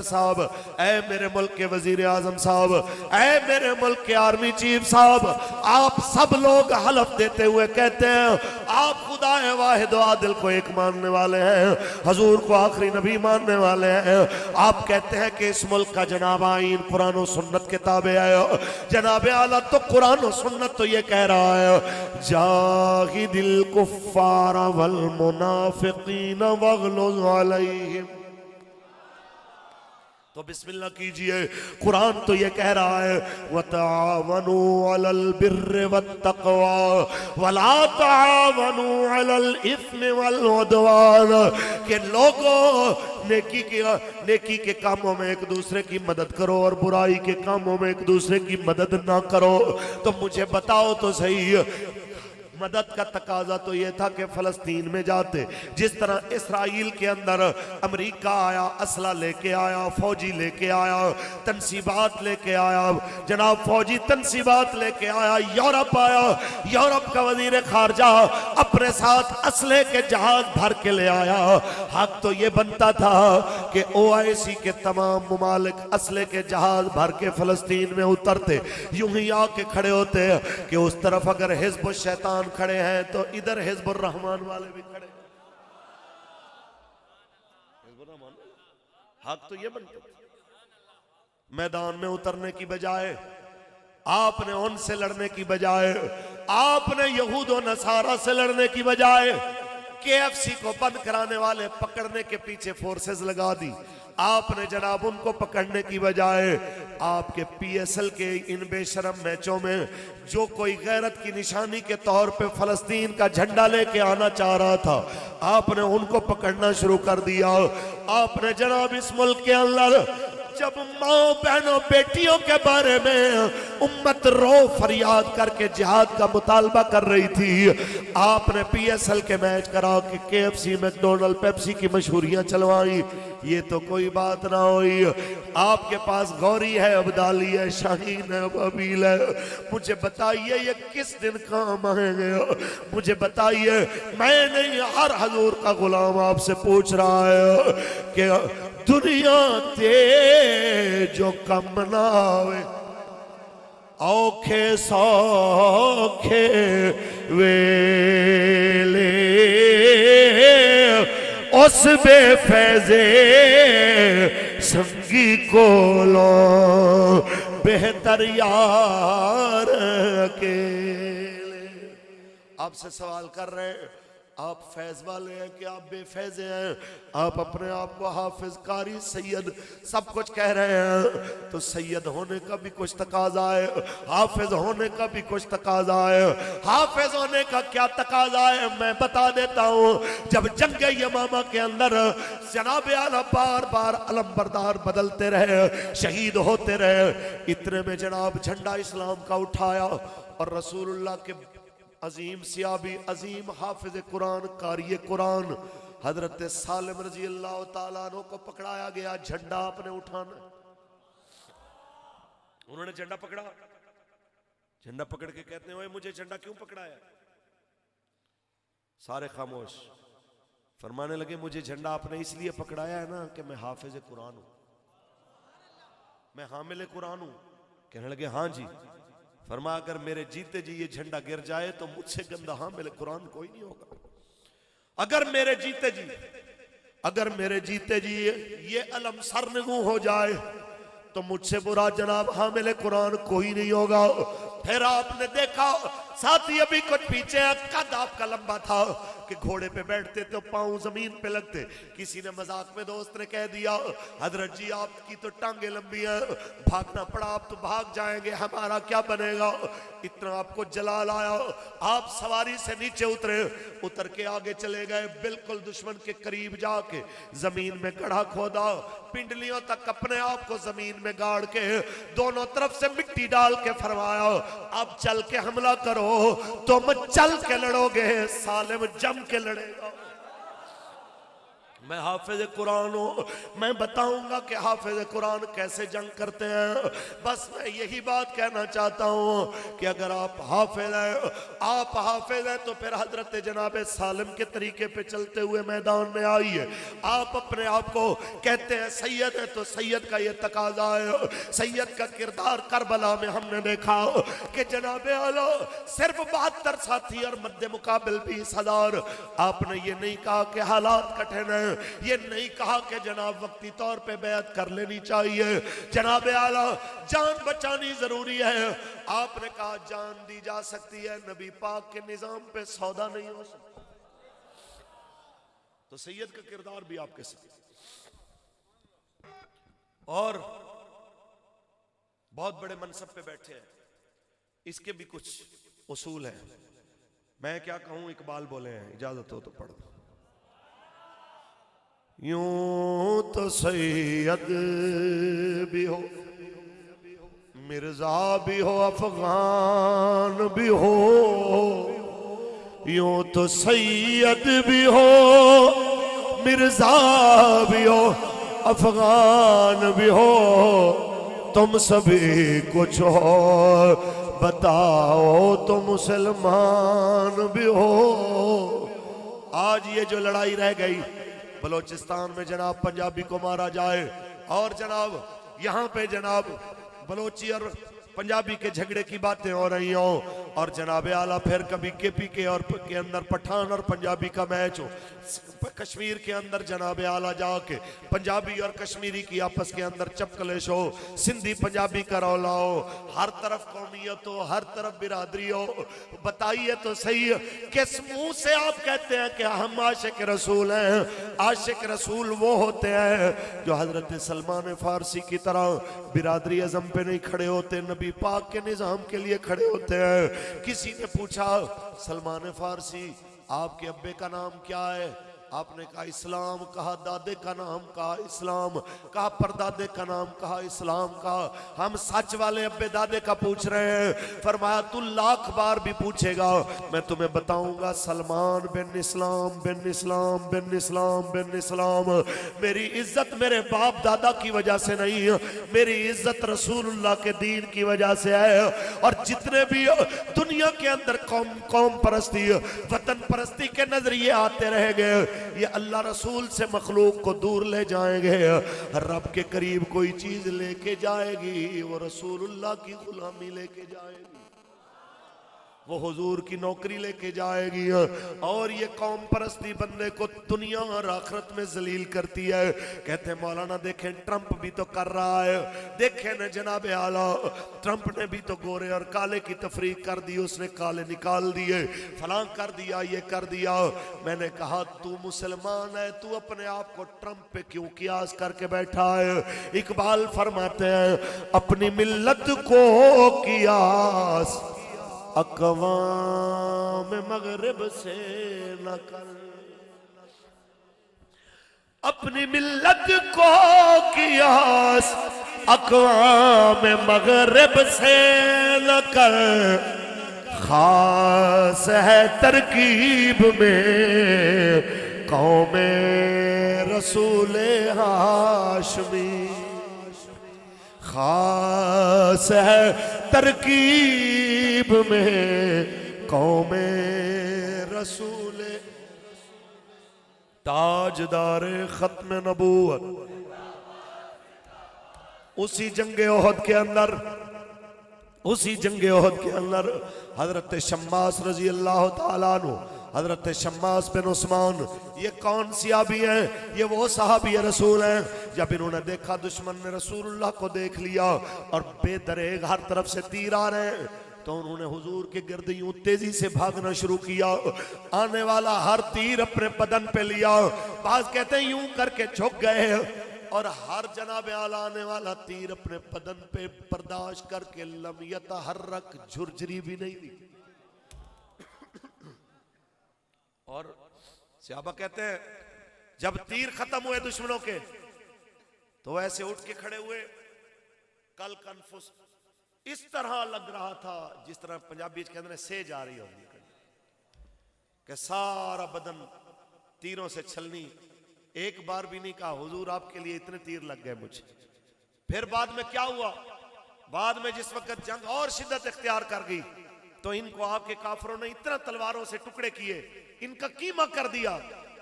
साहब, ऐ मेरे मुल्क के वजीर आजम साहब, ऐ मेरे मुल्क के आर्मी चीफ साहब, आप सब लोग हलफ देते हुए कहते हैं आप खुदा वाहिद आदिल को एक मानने वाले हैं, हजूर को आखिरी नबी मानने वाले हैं। आप कहते हैं कि इस मुल्क का जनाब आईन कुरान और सुन्नत के ताबे है। जनाब आला तो कुरान और सुन्नत तो ये कह रहा है जाहिदिल कुफ्फार वल मुनाफिकीन वगलुज़ अलैहिम। तो बिस्मिल्लाह कीजिए, कुरान तो ये कह रहा है वतआवनु अलल बिर्रि वत्तक़वा वला तआवनु अलल इस्मि वल उद्वान, के लोगों नेकी के कामों में एक दूसरे की मदद करो और बुराई के कामों में एक दूसरे की मदद ना करो। तो मुझे बताओ तो सही, मदद का तकाजा तो यह था कि फलस्तीन में जाते, जिस तरह इसराइल के अंदर अमेरिका आया, असला लेके आया, फौजी लेके आया, तनसीबात लेके आया, जनाब फौजी तनसीबात लेके आया, यूरोप आया, यूरोप का वजीर खारजा अपने साथ असले के जहाज भर के ले आया। हक तो ये बनता था कि OIC के तमाम मुमालिक असले के जहाज भर के फलस्तीन में उतरते, यूं ही आके खड़े होते कि उस तरफ अगर हिज़्ब शैतान खड़े हैं तो इधर हिज़्बुर रहमान वाले भी खड़े। हक तो ये बनता, मैदान में उतरने की बजाय आपने उनसे लड़ने की बजाय, आपने यहूद और नसारा से लड़ने की बजाय KFC को बंद कराने वाले पकड़ने के पीछे फोर्सेस लगा दी। आपने जनाब उनको पकड़ने की बजाय आपके PSL के इन बेशरम मैचों में जो कोई गैरत की निशानी के तौर पे फलस्तीन का झंडा लेके आना चाह रहा था, आपने उनको पकड़ना शुरू कर दिया। आपने जनाब इस मुल्क के अंदर जब माँ बहनों बेटियों के बारे में उम्मत रो फरियाद करके जिहाद का मुतालबा कर रही थी, आपने PSL के मैच करा के KFC मैकडोनल्ड पेप्सी की मशहूरियां चलवाई। ये तो कोई बात ना हुई। आपके पास गौरी है, अब्दाली है, शाहीन है, अबील है। मुझे बताइए ये किस दिन काम आएंगे? मुझे बताइए, मैं नहीं हर हजूर का गुलाम आपसे पूछ रहा है कि दुनिया ते जो कम ना आवे औखे सौखे वेले उस बेफैजे संगी को लो बेहतर यार अकेले। आपसे सवाल कर रहे हैं, आप फैज वाले हैं कि आप बेफैजे हैं? आप अपने आप को हाफिज, कारी, सैयद सब कुछ कह रहे हैं, तो सैयद होने का भी कुछ तकाजा है, हाफिज होने का भी कुछ तकाजा है। हाफिज होने का क्या तकाजा है मैं बता देता हूँ। जब जंग यमामा के अंदर जनाब आला बार बार अलमबरदार बदलते रहे, शहीद होते रहे, इतने में जनाब झंडा इस्लाम का उठाया और रसूलुल्लाह के अजीम सियाबी, अजीम हाफिज कुरान, कारी कुरान हजरत सालिम रजी अल्लाह ताला अन्हु को पकड़ाया गया। झंडा आपने उठाना, उन्होंने झंडा पकड़ा, झंडा पकड़ के कहते हैं मुझे झंडा क्यों पकड़ाया? सारे खामोश। फरमाने लगे मुझे झंडा आपने इसलिए पकड़ाया है ना कि मैं हाफिज कुरान हूं, मैं हामिल कुरान हूं। कहने लगे हाँ जी। फरमा अगर मेरे जीते जी ये झंडा गिर जाए तो मुझसे गंदा हामिल कुरान कोई नहीं होगा। अगर मेरे जीते जी ये अलम सरनगू हो जाए तो मुझसे बुरा जनाब हामिल कुरान कोई नहीं होगा। फिर आपने देखा साथी अभी कुछ पीछे कद आपका लंबा था कि घोड़े पे बैठते तो पांव जमीन पे लगते। किसी ने मजाक में दोस्त ने कह दिया हजरत जी आपकी तो टांगे लंबी है, भागना पड़ा आप तो भाग जाएंगे, हमारा क्या बनेगा। इतना आपको जलाल आया, आप सवारी से नीचे उतर के आगे चले गए, बिल्कुल दुश्मन के करीब जाके जमीन में गड्ढा खोदा, पिंडलियों तक अपने आप को जमीन में गाड़ के दोनों तरफ से मिट्टी डाल के फरमाया अब चल के हमला करो। तुम चल के लड़ोगे, सालिम जम के लड़ेगा। मैं हाफिज कुरान हूँ, मैं बताऊंगा कि हाफिज कुरान कैसे जंग करते हैं। बस मैं यही बात कहना चाहता हूँ कि अगर आप हाफिज हैं तो फिर हजरत जनाब सालिम के तरीके पे चलते हुए मैदान में आइए। आप अपने आप को कहते हैं सैयद है तो सैयद का ये तकाजा है। सैयद का किरदार करबला में हमने देखा कि जनाब आला सिर्फ 72 साथी और मध्य मुकाबिल 20,000। आपने ये नहीं कहा कि हालात कठिन है, ये नहीं कहा कि जनाब वक्ती तौर पे बैत कर लेनी चाहिए। जनाब आला जान बचानी जरूरी है। आपने कहा जान दी जा सकती है, नबी पाक के निजाम पे सौदा नहीं हो सकता। तो सैयद का किरदार भी आपके साथ। और बहुत बड़े मनसब पे बैठे हैं, इसके भी कुछ उसूल हैं। मैं क्या कहूं, इकबाल बोले हैं, इजाजत हो तो पढ़ दो। यूं तो सैयद भी हो, मिर्जा भी हो, अफगान भी हो। यूं तो सैयद भी हो, मिर्जा भी हो, अफगान भी हो। तुम सभी कुछ हो, बताओ तो मुसलमान भी हो। आज ये जो लड़ाई रह गई बलोचिस्तान में, जनाब पंजाबी को मारा जाए और जनाब यहाँ पे जनाब बलोची और पंजाबी के झगड़े की बातें हो रही हो, और जनाब आला फिर कभी केपी के और के अंदर पठान और पंजाबी का मैच हो, कश्मीर के अंदर जनाब आला जाके पंजाबी और कश्मीरी की आपस के अंदर चपकलेश हो, सिंधी पंजाबी का रौला हो, हर तरफ कौमियत हो, हर तरफ बिरादरी हो। बताइए तो सही, किस मुंह से आप कहते हैं कि हम आशिक रसूल हैं? आशिक रसूल वो होते हैं जो हजरत सलमान फारसी की तरह बिरादरी अज़म पे नहीं खड़े होते, नबी पाक के निजाम के लिए खड़े होते हैं। किसी ने पूछा सलमान फारसी आपके अब्बे का नाम क्या है? आपने कहा इस्लाम। कहा दादे का नाम? कहा इस्लाम। कहा परदादे का नाम? कहा इस्लाम। कहा हम सच वाले अब्बे दादे का पूछ रहे हैं। फरमाया तू लाख बार भी पूछेगा मैं तुम्हें बताऊंगा, सलमान बिन इस्लाम बिन इस्लाम बिन इस्लाम बिन इस्लाम। मेरी इज्जत मेरे बाप दादा की वजह से नहीं है, मेरी इज्जत रसूलुल्लाह के दीन की वजह से है। और जितने भी दुनिया के अंदर कौम परस्ती, वतन परस्ती के नजरिए आते रहेंगे, ये अल्लाह रसूल से मखलूक को दूर ले जाएंगे। रब के करीब कोई चीज लेके जाएगी, वो रसूलुल्लाह की गुलामी लेके जाएगी, वो हुजूर की नौकरी लेके जाएगी। और ये कौम परस्ती बंदे को दुनिया और आखिरत में जलील करती है। कहते हैं मौलाना देखें ट्रंप भी तो कर रहा है, देखें न जनाब आला ट्रंप ने भी तो गोरे और काले की तफरीक कर दी, उसने काले निकाल दिए, फलां कर दिया, ये कर दिया। मैंने कहा तू मुसलमान है, तू अपने आप को ट्रंप पे क्यों कियास करके बैठा है? इकबाल फरमाते हैं अपनी मिल्लत को कियास अक़वाम मगरिब से न कर, अपनी मिल्लत को कियास अक़वाम मगरिब से न कर। खास है तरकीब में कौमे रसूले हाशमी, खास है तरकीब में कौमे रसूले ताजदार खत्म नबूवत। उसी जंगे ओहद के अंदर, उसी जंगे ओहद के अंदर हजरत शम्मास रजी अल्लाह ताला अन्हु, हजरत शम्मास बिन उस्मान, ये कौन सियाबी हैं? ये वो सहाबी रसूल हैं। जब इन्होंने देखा दुश्मन ने रसूलुल्लाह को देख लिया और बेदरेग हर तरफ से तीर आ रहे हैं, तो उन्होंने हुजूर के गिर्द यूं तेजी से भागना शुरू किया। आने वाला हर तीर अपने बदन पे लिया, बाज कहते हैं यूं करके झुक गए, और हर जनाब आला आने वाला तीर अपने बदन पे बर्दाश्त करके लम यतहर्रक, झुरझुरी भी नहीं दी। और सहाबा कहते हैं जब तीर खत्म हुए दुश्मनों के, तो ऐसे उठ के खड़े हुए, कल कन्फुस इस तरह लग रहा था जिस तरह पंजाबी कहते हैं से जा रही होगी, कि सारा बदन तीरों से छलनी एक बार भी नहीं कहा हुजूर आपके लिए इतने तीर लग गए मुझे। फिर बाद में क्या हुआ, बाद में जिस वक्त जंग और शिद्दत इख्तियार कर गई तो इनको आपके काफरों ने इतना तलवारों से टुकड़े किए, इनका कीमा कर दिया,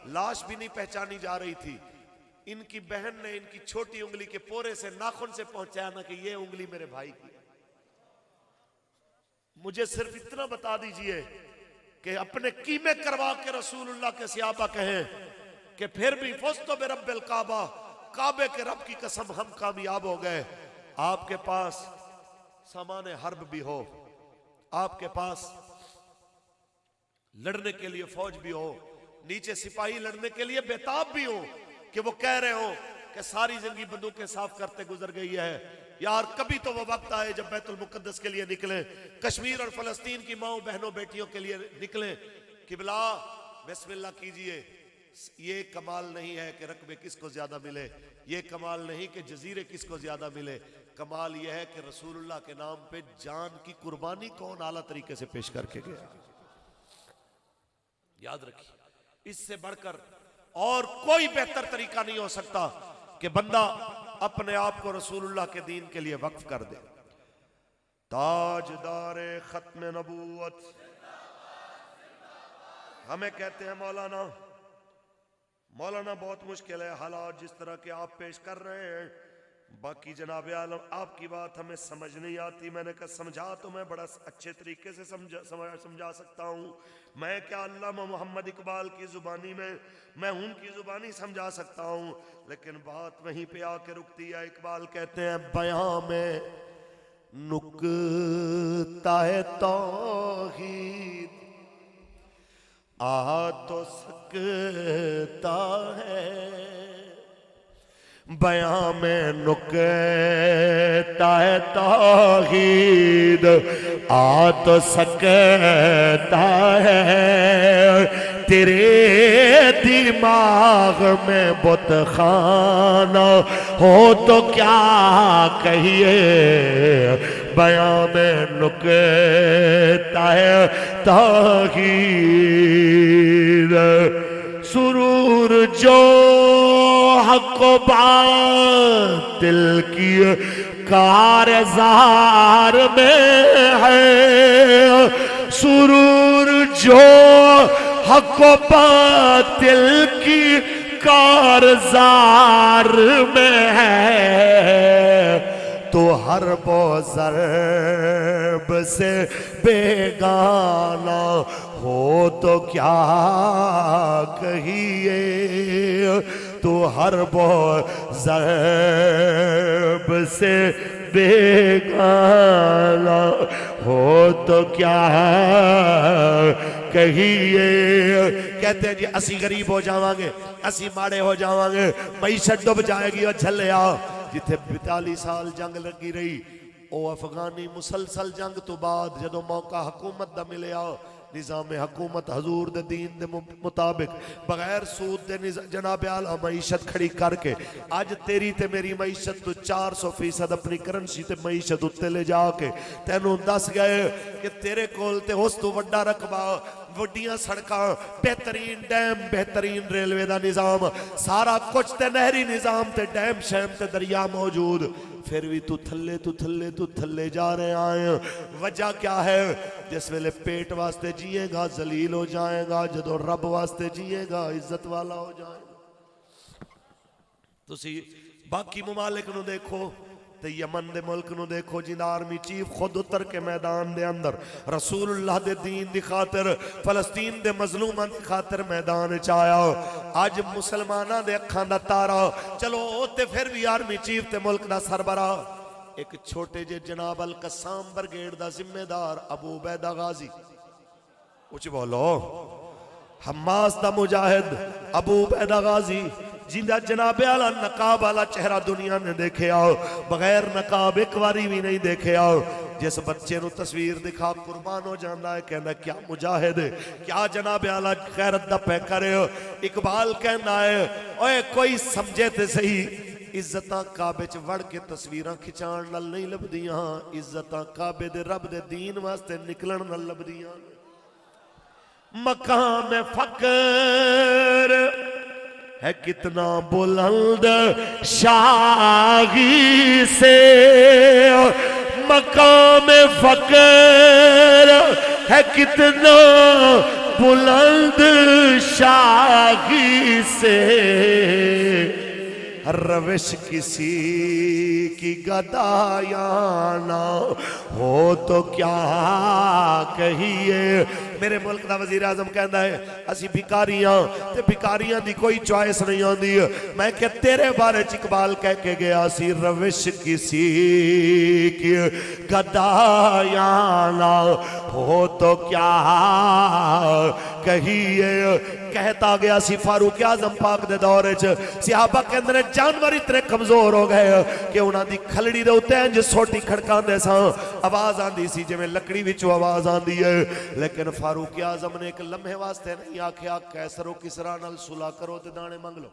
लाश भी नहीं पहचानी जा रही थी। इनकी बहन ने इनकी छोटी उंगली के पोरे से नाखून से पहुंचाया ना कि ये उंगली मेरे भाई की। मुझे सिर्फ इतना बता दीजिए कि अपने कीमे करवा के रसूलुल्लाह के सियाबा कहें कि फिर भी फुज़्तु बिरब्बिल काबा, काबे के रब की कसम हम कामयाब हो गए। आपके पास सामान हर्ब भी हो, आपके पास लड़ने के लिए फौज भी हो, नीचे सिपाही लड़ने के लिए बेताब भी हो कि वो कह रहे हो कि सारी जिंदगी बंदूकें साफ करते गुजर गई है यार, कभी तो वो वक्त आए जब बैतुल मुकद्दस के लिए निकले, कश्मीर और फलस्तीन की माओ बहनों बेटियों के लिए निकले। किबला बिस्मिल्लाह कीजिए। ये कमाल नहीं है कि रकबे किसको ज्यादा मिले, ये कमाल नहीं कि जजीरे किसको ज्यादा मिले, कमाल यह है कि रसूलुल्लाह के नाम पे जान की कुर्बानी कौन आला तरीके से पेश करके गया। याद रखिए, इससे बढ़कर और कोई बेहतर तरीका नहीं हो सकता कि बंदा अपने आप को रसूलुल्लाह के दीन के लिए वक्फ कर दे। ताजदारे खत्म नबूवत हमें कहते हैं मौलाना, मौलाना बहुत मुश्किल है हालात जिस तरह के आप पेश कर रहे हैं। बाकी जनाब आलम आपकी बात हमें समझ नहीं आती। मैंने कहा समझा तो मैं बड़ा अच्छे तरीके से समझा सकता हूँ। मैं क्या अल्लामा मोहम्मद इकबाल की जुबानी में मैं उनकी जुबानी समझा सकता हूँ, लेकिन बात वहीं पे आके रुकती है। इकबाल कहते हैं बयां में नुक्ता है तौहीद आ तो सकता है, बयां में नुक्ता है तौहीद आ तो सकता है, तेरे दिमाग में बुत खाना हो तो क्या कहिए, बयां में नुक्ता है तौहीद। सुरूर जो हक बातिल की कारज़ार में है, सुरूर जो हक बातिल की कारज़ार में है, तो हर ज़रब से बेगाना हो तो क्या कहिए, तो हर ज़रब से बेगाना हो तो क्या कहिए। कहते हैं जी असी गरीब हो जावांगे, असी माड़े हो जावांगे, मईशत डुब जाएगी। और झले आ जिथे 42 साल जंग लगी रही, ओ अफगानी मुसलसल जंग तो बाद जदों मौका हुकूमत दा मिलिया, निज़ाम हुकूमत हजूर दे दीन दे मुताबिक बगैर सूद दे जनाब आला मईशत खड़ी करके अज तेरी ते मेरी मईशत तो 400% अपनी करंसी ते मईशत उत्ते ले जाके तेनों दस गए कि तेरे कोल ते उस तो वड्डा रकबा, वड्डियां सड़कां, बेहतरीन डैम, बेहतरीन रेलवे का निज़ाम, सारा कुछ ते नहरी निज़ाम ते डैम शैम ते दरिया मौजूद, फिर भी तू थल्ले जा रहे आए। वजह क्या है? जिस वेले पेट वास्ते जिएगा जलील हो जाएगा, जदों रब वास्ते जिएगा इज्जत वाला हो जाएगा। तुसी बाकी मुमालिक नूं देखो ते यमन दे मुल्क नूं देखो, जिंदा आर्मी चीफ खुद उतर के मैदान दे अंदर रसूलुल्लाह दे दीन दी खातिर, फलस्तीन दे मजलूमां दी खातिर मैदान च आया। अज मुसलमानां दे अखां दा तारा, चलो ते फिर भी आर्मी चीफ ते मुल्क दा सरबरा, एक छोटे जे जनाब अल कस्साम ब्रिगेड दा जिम्मेदार अबू उबैदा गाजी, कुछ बोलो, हमास दा मुजाहिद अबू उबैदा गाजी, जिंदा जनाबे आला नकाब वाला चेहरा दुनिया ने देखे आओ, बगैर नकाब एक बारी भी नहीं देखे आओ। जिस बच्चे नु तस्वीर दिखा कुर्बान हो जाता है, कहना क्या मुजाहिद, क्या जनाबे आला खैरत दा पे करे। इकबाल कहना है ओए कोई समझे ते सही, इज्जतां काबे च वड़ के तस्वीरां खिचाण नाल नहीं लभदियां, इज्जतां काबे दे रब दे दीन वास्ते निकलण नाल लभदियां। मकाम फकर है कितना बुलंद शाही से मकाम फकर, है कितना बुलंद शाही से रविश किसी की गदायाना हो तो क्या कहिए। मेरे मुल्क का वजीर आजम कहता है असी भिकारियां ते भिकारियां दी कोई चॉइस नहीं आती। मैं क्या तेरे बारे च इकबाल कह के गया सी रविश किसी की गदायाना हो तो क्या कहिए। कहता गया सी फारूक आजम पाक दे दौर च सहाबा कहंदे ने जानवर इतने कमजोर हो गए कि उन्हां दी खलड़ी दे उत्ते इंज सोटी खड़कांदे सा आवाज आंदी सी जिवें लकड़ी विचों आवाज आंदी है। लेकिन फारूक आजम ने एक लम्हे वास्ते नहीं आख्या कैसरो किसरा नाल सुलह करो ते दाने मंग लो,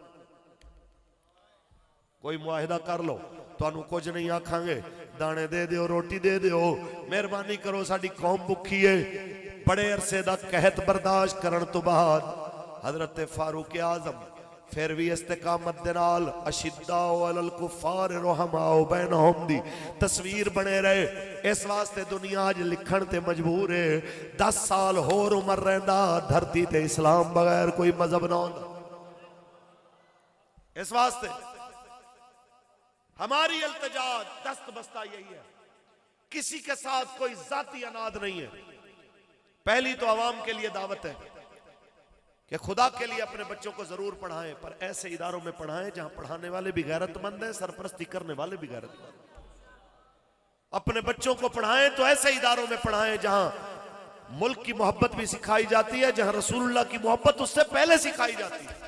कोई मुआहिदा कर लो, तुहानू कुछ नहीं आखांगे, दाने दे दिओ, रोटी दे दिओ, मेहरबानी करो, साडी कौम भुखी है। बड़े अरसे दा कहत बर्दाश्त करन तो बाद हजरत फारूक आजम फिर भी इस्तिकामत दे नाल अशिद्दाउ अलल कुफार रहमाउ बैनहुम दी तस्वीर बने रहे। इस वास्ते दुनिया अज लिखण ते मजबूर है। 10 साल होर उमर रहिंदा धरती ते इस्लाम बगैर कोई मजहब ना होंदा। इस वास्ते हमारी इल्तिजा दस्त बस्ता यही है, किसी के साथ कोई जाती अनाद नहीं है। पहली तो आवाम के लिए दावत है कि खुदा के लिए अपने बच्चों को जरूर पढ़ाएं, पर ऐसे इदारों में पढ़ाएं जहां पढ़ाने वाले भी गैरतमंद हैं, सरपरस्ती करने वाले भी गैरतमंद। अपने बच्चों को पढ़ाएं तो ऐसे इदारों में पढ़ाएं जहां मुल्क की मोहब्बत भी सिखाई जाती है, जहां रसूलुल्लाह की मोहब्बत उससे पहले सिखाई जाती है।